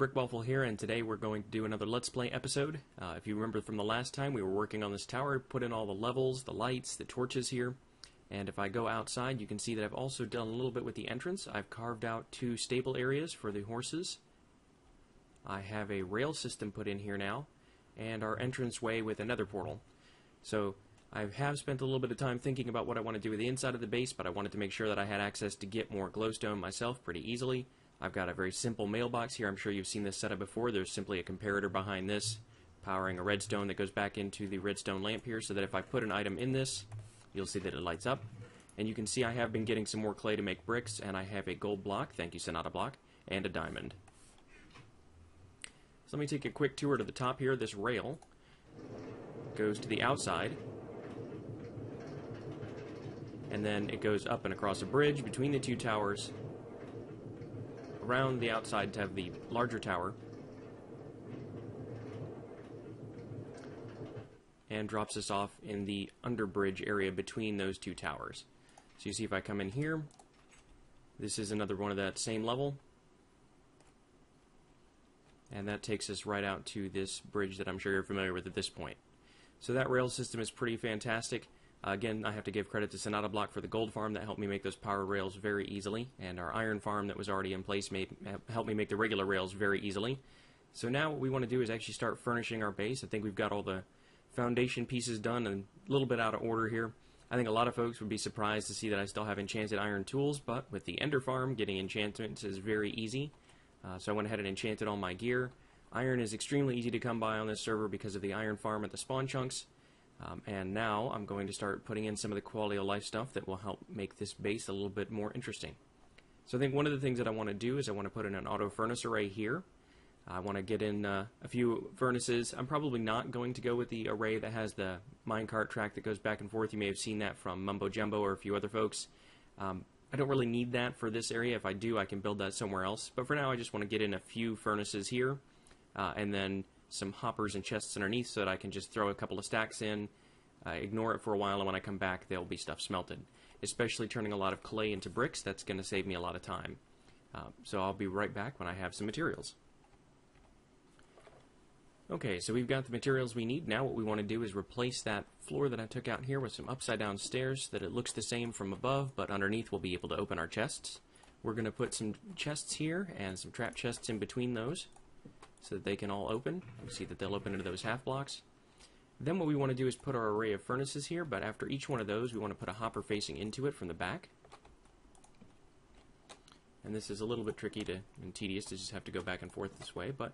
Brick Waffle here, and today we're going to do another Let's Play episode. If you remember from the last time, we were working on this tower, put in all the levels, the lights, the torches here. And if I go outside, you can see that I've also done a little bit with the entrance. I've carved out 2 stable areas for the horses. I have a rail system put in here now, and our entranceway with another portal. So I have spent a little bit of time thinking about what I want to do with the inside of the base, but I wanted to make sure that I had access to get more glowstone myself pretty easily. I've got a very simple mailbox here. I'm sure you've seen this setup before. There's simply a comparator behind this, powering a redstone that goes back into the redstone lamp here, so that if I put an item in this, you'll see that it lights up. And you can see I have been getting some more clay to make bricks, and I have a gold block, thank you Sonata block, and a diamond. So let me take a quick tour to the top here. This rail goes to the outside, and then it goes up and across a bridge between the 2 towers, around the outside to have the larger tower, and drops us off in the underbridge area between those 2 towers. So you see if I come in here, this is another one of that same level, and that takes us right out to this bridge that I'm sure you're familiar with at this point. So that rail system is pretty fantastic. Again, I have to give credit to Sonata Block for the gold farm that helped me make those power rails very easily, and our iron farm that was already in place helped me make the regular rails very easily. So now what we want to do is actually start furnishing our base. I think we've got all the foundation pieces done and a little bit out of order here. I think a lot of folks would be surprised to see that I still have enchanted iron tools, but with the Ender farm, getting enchantments is very easy. So I went ahead and enchanted all my gear. Iron is extremely easy to come by on this server because of the iron farm at the spawn chunks. And now I'm going to start putting in some of the quality of life stuff that will help make this base a little bit more interesting. So I think one of the things that I want to do is I want to put in an auto furnace array here. I want to get in a few furnaces. I'm probably not going to go with the array that has the minecart track that goes back and forth. You may have seen that from Mumbo Jumbo or a few other folks. I don't really need that for this area. If I do, I can build that somewhere else. But for now, I just want to get in a few furnaces here, and then some hoppers and chests underneath so that I can just throw a couple of stacks in, ignore it for a while, and when I come back, there'll be stuff smelted. Especially turning a lot of clay into bricks, that's going to save me a lot of time. So I'll be right back when I have some materials. Okay, so we've got the materials we need. Now what we want to do is replace that floor that I took out here with some upside down stairs so that it looks the same from above, but underneath we'll be able to open our chests. We're going to put some chests here and some trap chests in between those so that they can all open. You see that they'll open into those half blocks. Then what we want to do is put our array of furnaces here, but after each one of those we want to put a hopper facing into it from the back. And this is a little bit tricky and tedious to just have to go back and forth this way, but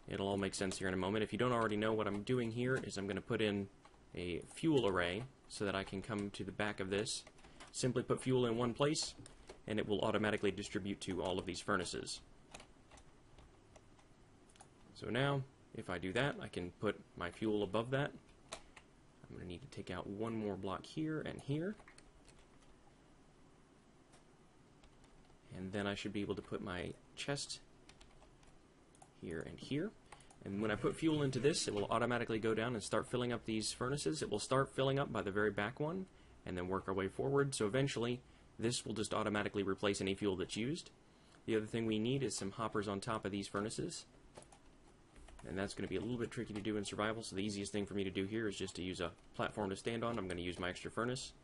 it'll all make sense here in a moment. If you don't already know, what I'm doing here is I'm going to put in a fuel array so that I can come to the back of this, simply put fuel in one place, and it will automatically distribute to all of these furnaces. So now, if I do that, I can put my fuel above that. I'm going to need to take out one more block here and here. And then I should be able to put my chest here and here. And when I put fuel into this, it will automatically go down and start filling up these furnaces. It will start filling up by the very back one and then work our way forward. So eventually this will just automatically replace any fuel that's used. The other thing we need is some hoppers on top of these furnaces. And that's going to be a little bit tricky to do in survival, so the easiest thing for me to do here is just to use a platform to stand on. I'm going to use my extra furnace.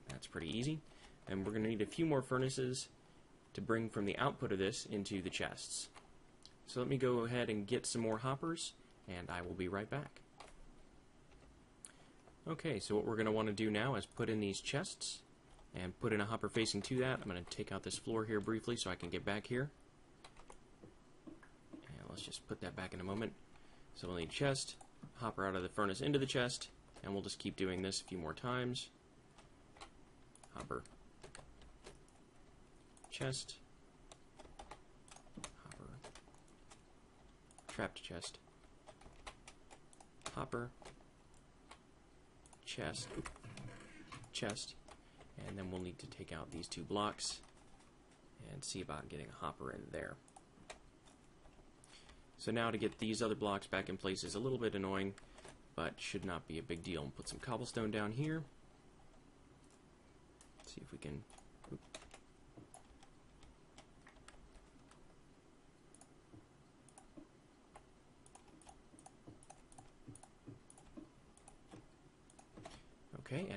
That's pretty easy. And we're going to need a few more furnaces to bring from the output of this into the chests. So let me go ahead and get some more hoppers, and I will be right back. Okay, so what we're going to want to do now is put in these chests, and put in a hopper facing to that. I'm going to take out this floor here briefly so I can get back here. And let's just put that back in a moment. So we'll need chest, hopper out of the furnace into the chest, and we'll just keep doing this a few more times. Hopper, chest, hopper, trapped chest, hopper, chest, chest, and then we'll need to take out these 2 blocks and see about getting a hopper in there. So now to get these other blocks back in place is a little bit annoying, but should not be a big deal. We'll put some cobblestone down here. See if we can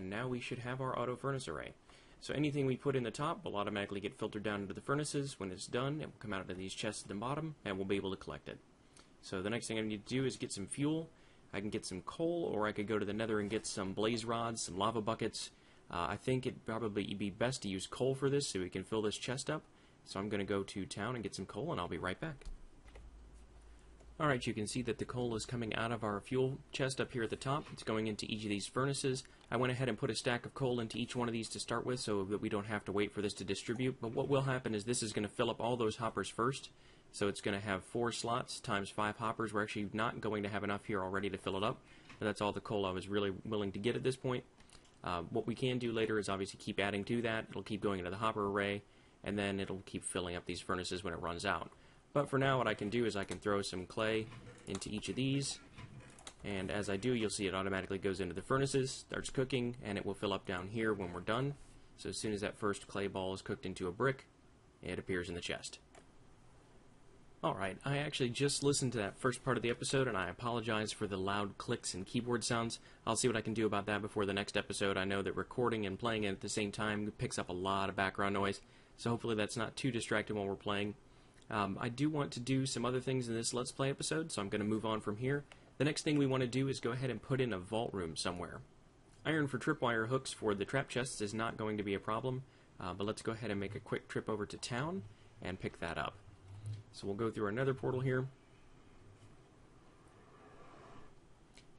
And now we should have our auto furnace array. So anything we put in the top will automatically get filtered down into the furnaces. When it's done, it will come out of these chests at the bottom, and we'll be able to collect it. So the next thing I need to do is get some fuel. I can get some coal, or I could go to the nether and get some blaze rods, some lava buckets. I think it'd probably be best to use coal for this so we can fill this chest up. So I'm going to go to town and get some coal, and I'll be right back. Alright, you can see that the coal is coming out of our fuel chest up here at the top. It's going into each of these furnaces. I went ahead and put a stack of coal into each one of these to start with so that we don't have to wait for this to distribute. But what will happen is this is going to fill up all those hoppers first. So it's going to have 4 slots times 5 hoppers. We're actually not going to have enough here already to fill it up. But that's all the coal I was really willing to get at this point. What we can do later is obviously keep adding to that. It'll keep going into the hopper array, and then it'll keep filling up these furnaces when it runs out. But for now, what I can do is I can throw some clay into each of these, and as I do, you'll see it automatically goes into the furnaces, starts cooking, and it will fill up down here when we're done. So as soon as that first clay ball is cooked into a brick, it appears in the chest. Alright, I actually just listened to that first part of the episode, and I apologize for the loud clicks and keyboard sounds. I'll see what I can do about that before the next episode. I know that recording and playing it at the same time picks up a lot of background noise, so hopefully that's not too distracting while we're playing. I do want to do some other things in this Let's Play episode, so I'm going to move on from here. The next thing we want to do is go ahead and put in a vault room somewhere. Iron for tripwire hooks for the trap chests is not going to be a problem, but let's go ahead and make a quick trip over to town and pick that up. So we'll go through another portal here,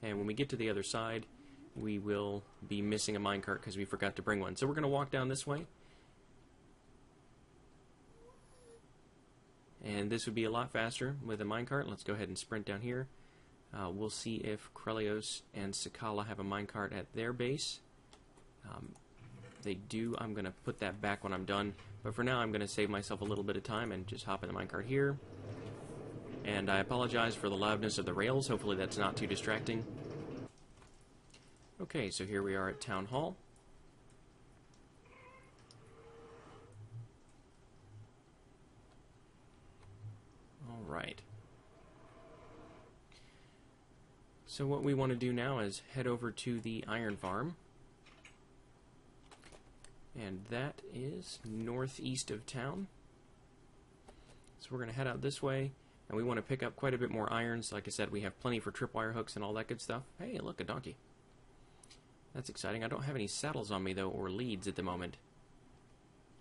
and when we get to the other side, we will be missing a minecart because we forgot to bring one. So we're going to walk down this way. And this would be a lot faster with a minecart. Let's go ahead and sprint down here. We'll see if Krelios and Sakala have a minecart at their base. They do. I'm going to put that back when I'm done. But for now, I'm going to save myself a little bit of time and just hop in the minecart here. And I apologize for the loudness of the rails. Hopefully that's not too distracting. Okay, so here we are at Town Hall. Alright. So what we want to do now is head over to the iron farm. And that is northeast of town. So we're going to head out this way, and we want to pick up quite a bit more irons. Like I said, we have plenty for tripwire hooks and all that good stuff. Hey, look, a donkey. That's exciting. I don't have any saddles on me, though, or leads at the moment.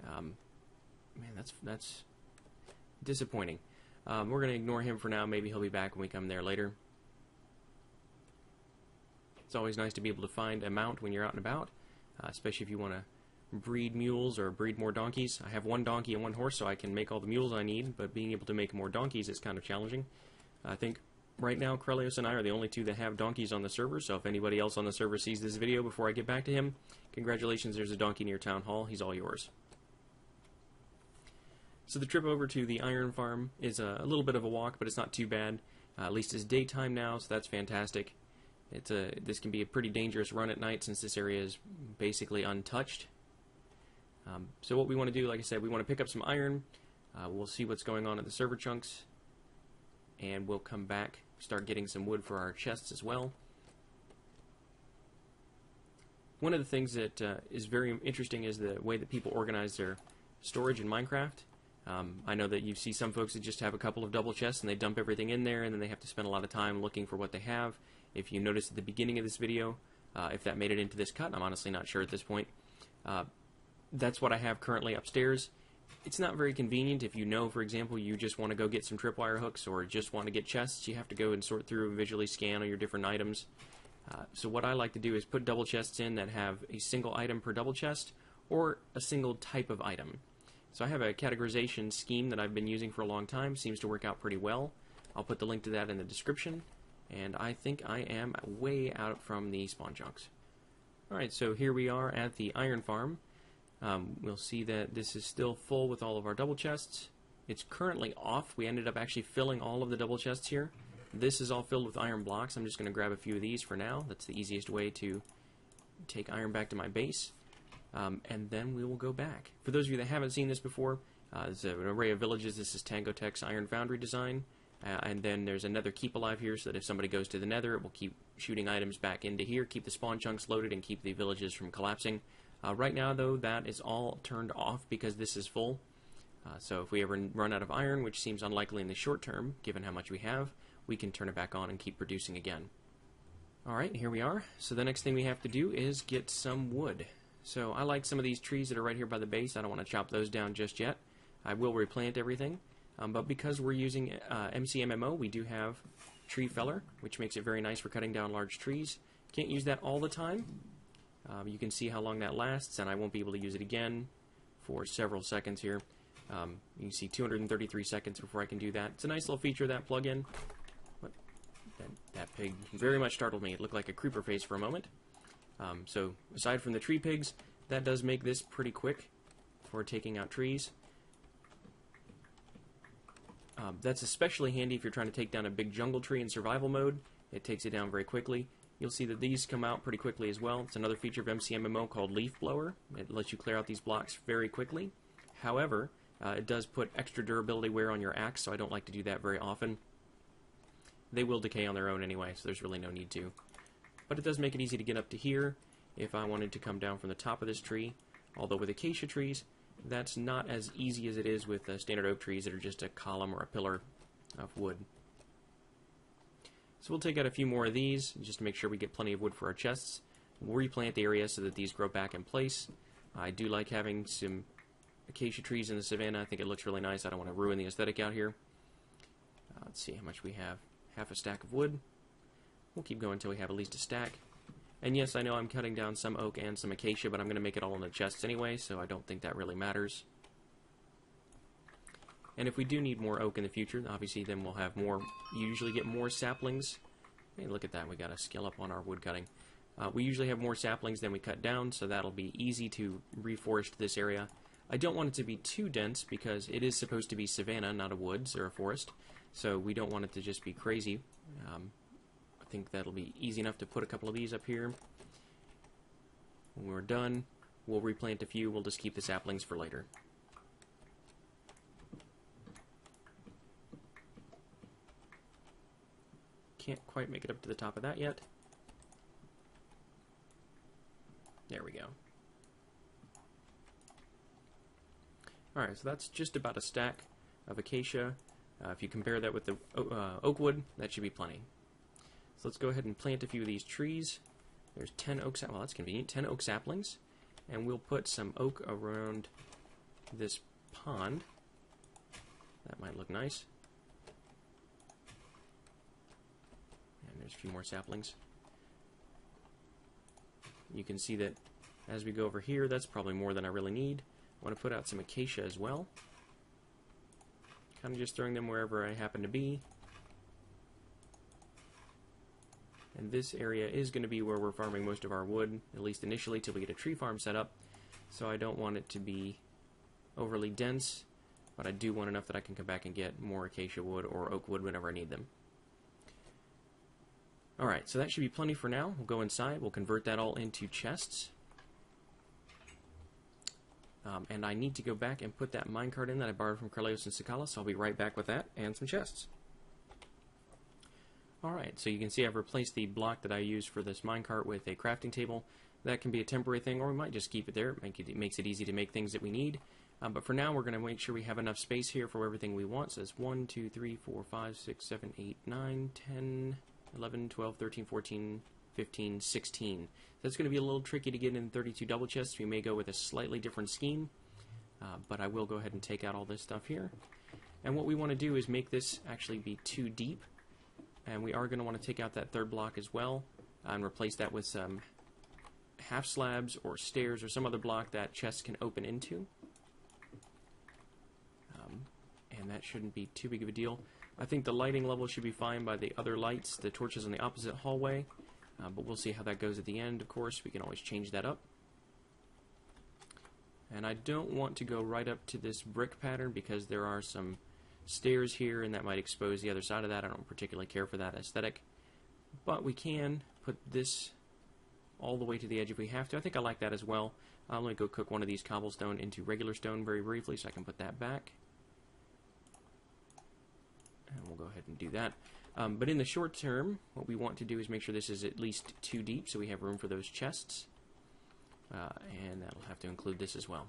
Man, that's disappointing. We're going to ignore him for now. Maybe he'll be back when we come there later. It's always nice to be able to find a mount when you're out and about, especially if you want to breed mules or breed more donkeys. I have 1 donkey and 1 horse, so I can make all the mules I need, but being able to make more donkeys is kind of challenging. I think right now Krelios and I are the only 2 that have donkeys on the server, so if anybody else on the server sees this video before I get back to him, congratulations, there's a donkey near Town Hall. He's all yours. So the trip over to the iron farm is a little bit of a walk, but it's not too bad. At least it's daytime now, so that's fantastic. This can be a pretty dangerous run at night since this area is basically untouched. So what we want to do, like I said, we want to pick up some iron. We'll see what's going on at the server chunks, and we'll come back, start getting some wood for our chests as well. One of the things that is very interesting is the way that people organize their storage in Minecraft. I know that you see some folks that just have a couple of double chests and they dump everything in there, and then they have to spend a lot of time looking for what they have. If you noticed at the beginning of this video, if that made it into this cut, I'm honestly not sure at this point. That's what I have currently upstairs. It's not very convenient if you know, for example, you just want to go get some tripwire hooks or just want to get chests. You have to go and sort through and visually scan all your different items. So what I like to do is put double chests in that have a single item per double chest or a single type of item. So I have a categorization scheme that I've been using for a long time. Seems to work out pretty well. I'll put the link to that in the description. And I think I am way out from the spawn chunks. Alright, so here we are at the iron farm. We'll see that this is still full with all of our double chests. It's currently off. We ended up actually filling all of the double chests here. This is all filled with iron blocks. I'm just going to grab a few of these for now. That's the easiest way to take iron back to my base. And then we will go back. For those of you that haven't seen this before, there's an array of villages. This is Tango Tech's Iron Foundry design. And then there's another keep alive here so that if somebody goes to the nether, it will keep shooting items back into here, keep the spawn chunks loaded, and keep the villages from collapsing. Right now, though, that is all turned off because this is full. So if we ever run out of iron, which seems unlikely in the short term, given how much we have, we can turn it back on and keep producing again. Alright, here we are. So the next thing we have to do is get some wood. So I like some of these trees that are right here by the base. I don't want to chop those down just yet. I will replant everything. But because we're using MCMMO, we do have tree feller, which makes it very nice for cutting down large trees. Can't use that all the time. You can see how long that lasts, and I won't be able to use it again for several seconds here. You can see 233 seconds before I can do that. It's a nice little feature of that plugin. That pig very much startled me. It looked like a creeper face for a moment. So aside from the tree pigs, that does make this pretty quick for taking out trees. That's especially handy if you're trying to take down a big jungle tree in survival mode. It takes it down very quickly. You'll see that these come out pretty quickly as well. It's another feature of MCMMO called Leaf Blower. It lets you clear out these blocks very quickly. However, it does put extra durability wear on your axe, so I don't like to do that very often. They will decay on their own anyway, so there's really no need to. But it does make it easy to get up to here if I wanted to come down from the top of this tree. Although with acacia trees, that's not as easy as it is with standard oak trees that are just a column or a pillar of wood. So we'll take out a few more of these just to make sure we get plenty of wood for our chests. We'll replant the area so that these grow back in place. I do like having some acacia trees in the savanna. I think it looks really nice. I don't want to ruin the aesthetic out here. Let's see how much we have. Half a stack of wood. We'll keep going until we have at least a stack. And yes, I know I'm cutting down some oak and some acacia, but I'm going to make it all in the chests anyway, so I don't think that really matters. And if we do need more oak in the future, obviously then we'll have more. You usually get more saplings. Hey, look at that, we got a skill up on our wood cutting. We usually have more saplings than we cut down, so that'll be easy to reforest this area. I don't want it to be too dense because it is supposed to be savanna, not a woods or a forest, so we don't want it to just be crazy. I think that'll be easy enough to put a couple of these up here. When we're done, we'll replant a few. We'll just keep the saplings for later. Can't quite make it up to the top of that yet. There we go. Alright, so that's just about a stack of acacia. If you compare that with the oak wood, that should be plenty. So let's go ahead and plant a few of these trees. There's 10 oak saplings. Well, that's convenient. 10 oak saplings. And we'll put some oak around this pond. That might look nice. And there's a few more saplings. You can see that as we go over here, that's probably more than I really need. I want to put out some acacia as well. Kind of just throwing them wherever I happen to be. And this area is going to be where we're farming most of our wood, at least initially, till we get a tree farm set up. So I don't want it to be overly dense, but I do want enough that I can come back and get more acacia wood or oak wood whenever I need them. Alright, so that should be plenty for now. We'll go inside, we'll convert that all into chests. And I need to go back and put that minecart in that I borrowed from Carleos and Sakala, so I'll be right back with that and some chests. Alright, so you can see I've replaced the block that I used for this minecart with a crafting table. That can be a temporary thing, or we might just keep it there. It makes it easy to make things that we need. But for now, we're going to make sure we have enough space here for everything we want. So it's 1, 2, 3, 4, 5, 6, 7, 8, 9, 10, 11, 12, 13, 14, 15, 16. That's going to be a little tricky to get in 32 double chests. We may go with a slightly different scheme. But I will go ahead and take out all this stuff here. And what we want to do is make this actually be too deep. And we are going to want to take out that third block as well and replace that with some half slabs or stairs or some other block that chests can open into. And that shouldn't be too big of a deal. I think the lighting level should be fine by the other lights, the torches on the opposite hallway. But we'll see how that goes at the end, of course. We can always change that up. And I don't want to go right up to this brick pattern because there are some stairs here and that might expose the other side of that. I don't particularly care for that aesthetic. But we can put this all the way to the edge if we have to. I think I like that as well. I'm going to go cook one of these cobblestone into regular stone very briefly so I can put that back. And we'll go ahead ahead and do that. But in the short term, what we want to do is make sure this is at least 2 deep so we have room for those chests. And that'll have to include this as well.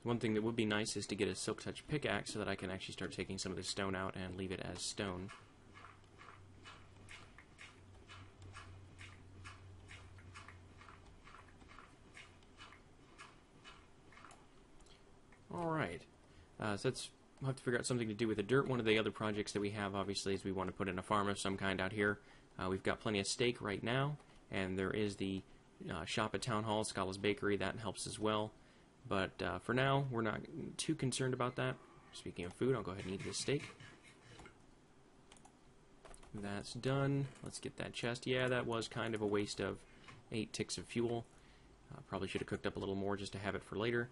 One thing that would be nice is to get a Silk Touch pickaxe so that I can actually start taking some of the stone out and leave it as stone. Alright, so we'll have to figure out something to do with the dirt. One of the other projects that we have, obviously, is we want to put in a farm of some kind out here. We've got plenty of steak right now, and there is the shop at Town Hall, Scala's Bakery, that helps as well. But for now, we're not too concerned about that. Speaking of food, I'll go ahead and eat this steak. That's done. Let's get that chest. Yeah, that was kind of a waste of 8 ticks of fuel. Probably should have cooked up a little more just to have it for later.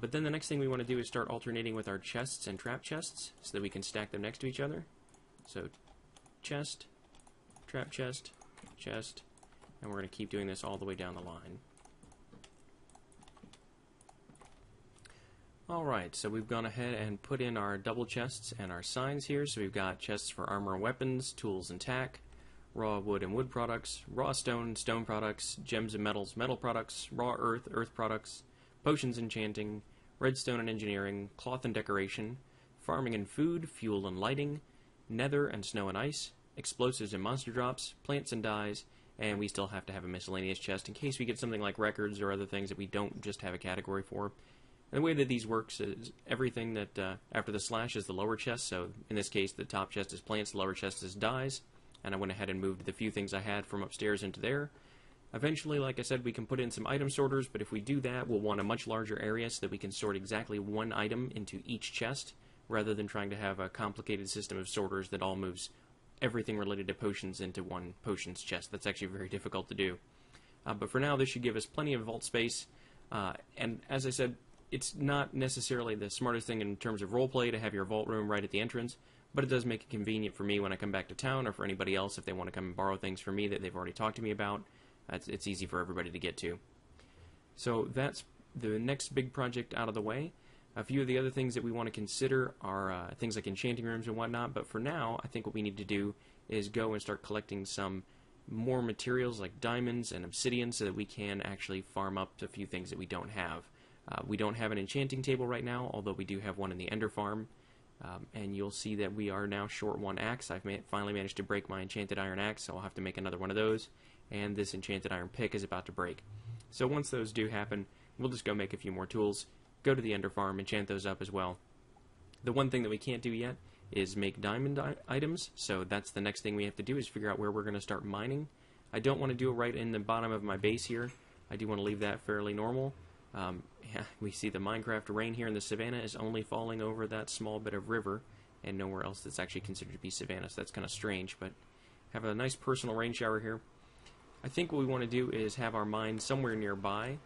But then the next thing we want to do is start alternating with our chests and trap chests so that we can stack them next to each other. So, chest, trap chest, chest, and we're going to keep doing this all the way down the line. Alright, so we've gone ahead and put in our double chests and our signs here. So we've got chests for armor and weapons, tools and tack, raw wood and wood products, raw stone, stone products, gems and metals, metal products, raw earth, earth products, potions enchanting, redstone and engineering, cloth and decoration, farming and food, fuel and lighting, nether and snow and ice, explosives and monster drops, plants and dyes, and we still have to have a miscellaneous chest in case we get something like records or other things that we don't just have a category for. And the way that these works is everything that after the slash is the lower chest, so in this case the top chest is plants, the lower chest is dyes, and I went ahead and moved the few things I had from upstairs into there. Eventually, like I said, we can put in some item sorters, but if we do that, we'll want a much larger area so that we can sort exactly one item into each chest, rather than trying to have a complicated system of sorters that all moves everything related to potions into one potions chest. That's actually very difficult to do. But for now, this should give us plenty of vault space, and as I said, it's not necessarily the smartest thing in terms of roleplay to have your vault room right at the entrance, but it does make it convenient for me when I come back to town, or for anybody else if they want to come and borrow things from me that they've already talked to me about. It's easy for everybody to get to. So that's the next big project out of the way. A few of the other things that we want to consider are things like enchanting rooms and whatnot, but for now, I think what we need to do is go and start collecting some more materials like diamonds and obsidian so that we can actually farm up to a few things that we don't have. We don't have an enchanting table right now, although we do have one in the Ender Farm. And you'll see that we are now short one axe. I've finally managed to break my enchanted iron axe, so I'll have to make another one of those. And this enchanted iron pick is about to break. So once those do happen, we'll just go make a few more tools, go to the Ender Farm, enchant those up as well. The one thing that we can't do yet is make diamond items, so that's the next thing we have to do is figure out where we're going to start mining. I don't want to do it right in the bottom of my base here. I do want to leave that fairly normal. Yeah, we see the Minecraft rain here in the savannah is only falling over that small bit of river and nowhere else that's actually considered to be savannah, so that's kind of strange, but have a nice personal rain shower here. I think what we want to do is have our mine somewhere nearby.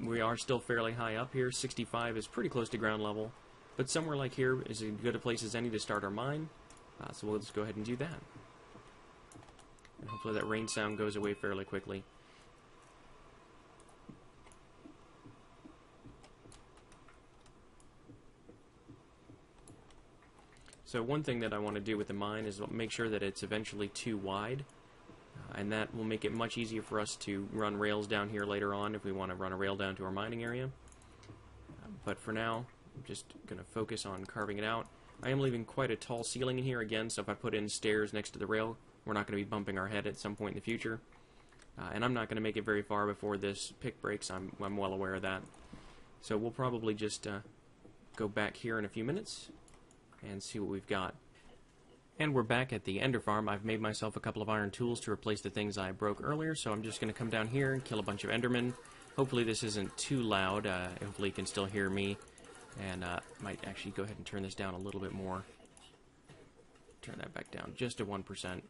We are still fairly high up here. 65 is pretty close to ground level, but somewhere like here is as good a place as any to start our mine, so we'll just go ahead and do that. And hopefully that rain sound goes away fairly quickly. So one thing that I want to do with the mine is make sure that it's eventually too wide, and that will make it much easier for us to run rails down here later on if we want to run a rail down to our mining area. But for now, I'm just going to focus on carving it out. I am leaving quite a tall ceiling in here again, so if I put in stairs next to the rail, we're not going to be bumping our head at some point in the future. And I'm not going to make it very far before this pick breaks, I'm well aware of that. So we'll probably just go back here in a few minutes and see what we've got. And we're back at the Ender Farm. I've made myself a couple of iron tools to replace the things I broke earlier, so I'm just going to come down here and kill a bunch of Endermen. Hopefully this isn't too loud. Hopefully you can still hear me. And might actually go ahead and turn this down a little bit more. Turn that back down just to 1%.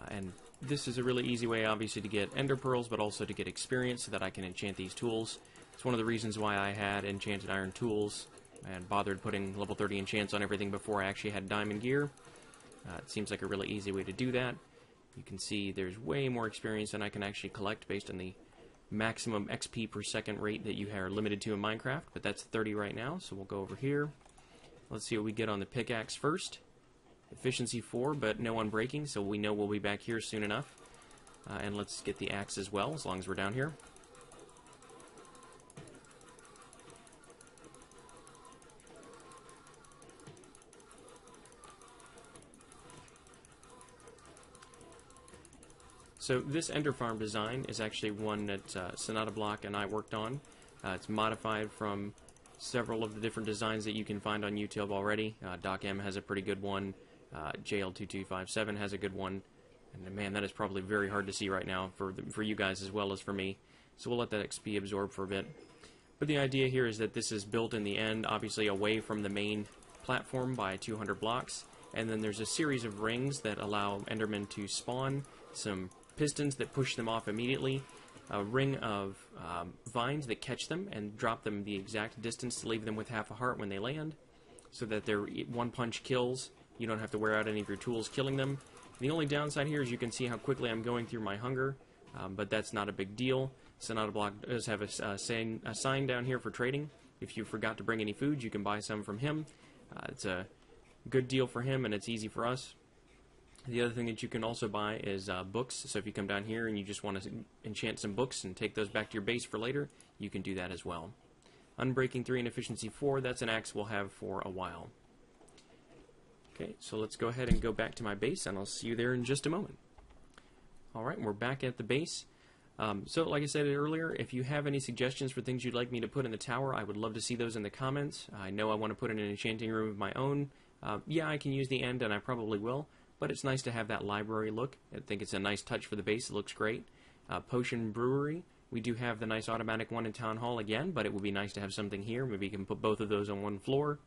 And this is a really easy way, obviously, to get Ender Pearls, but also to get experience so that I can enchant these tools. It's one of the reasons why I had enchanted iron tools and bothered putting level 30 enchants on everything before I actually had diamond gear. It seems like a really easy way to do that. You can see there's way more experience than I can actually collect based on the maximum XP per second rate that you are limited to in Minecraft, but that's 30 right now, so we'll go over here, Let's see what we get on the pickaxe first. Efficiency 4, but no unbreaking, so we know we'll be back here soon enough. And let's get the axe as well, as long as we're down here. So this Ender Farm design is actually one that Sonata Block and I worked on. It's modified from several of the different designs that you can find on YouTube already. Doc M has a pretty good one. JL2257 has a good one. And man, that is probably very hard to see right now for you guys as well as for me. So we'll let that XP absorb for a bit. But the idea here is that this is built in the end, obviously away from the main platform by 200 blocks. And then there's a series of rings that allow Endermen to spawn, some pistons that push them off immediately, a ring of vines that catch them and drop them the exact distance to leave them with half a heart when they land, so that they're one-punch kills. You don't have to wear out any of your tools killing them. The only downside here is you can see how quickly I'm going through my hunger, but that's not a big deal. Sonata Block does have a sign down here for trading. If you forgot to bring any food, you can buy some from him. It's a good deal for him, and it's easy for us. The other thing that you can also buy is books. So if you come down here and you just want to enchant some books and take those back to your base for later, you can do that as well. Unbreaking 3 and Efficiency 4, that's an axe we'll have for a while. Okay, so let's go ahead and go back to my base, and I'll see you there in just a moment. Alright, we're back at the base. So like I said earlier, if you have any suggestions for things you'd like me to put in the tower, I would love to see those in the comments. I know I want to put in an enchanting room of my own. Yeah, I can use the end, and I probably will. But it's nice to have that library look. I think it's a nice touch for the base. It looks great. Potion Brewery. We do have the nice automatic one in Town Hall again, but it would be nice to have something here. Maybe you can put both of those on one floor.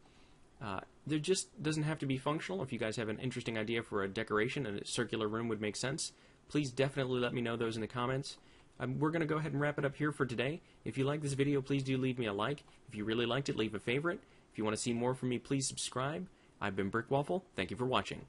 There just doesn't have to be functional. If you guys have an interesting idea for a decoration, and a circular room would make sense, please definitely let me know those in the comments. We're going to go ahead and wrap it up here for today. If you like this video, please do leave me a like. If you really liked it, leave a favorite. If you want to see more from me, please subscribe. I've been Brick Waffle. Thank you for watching.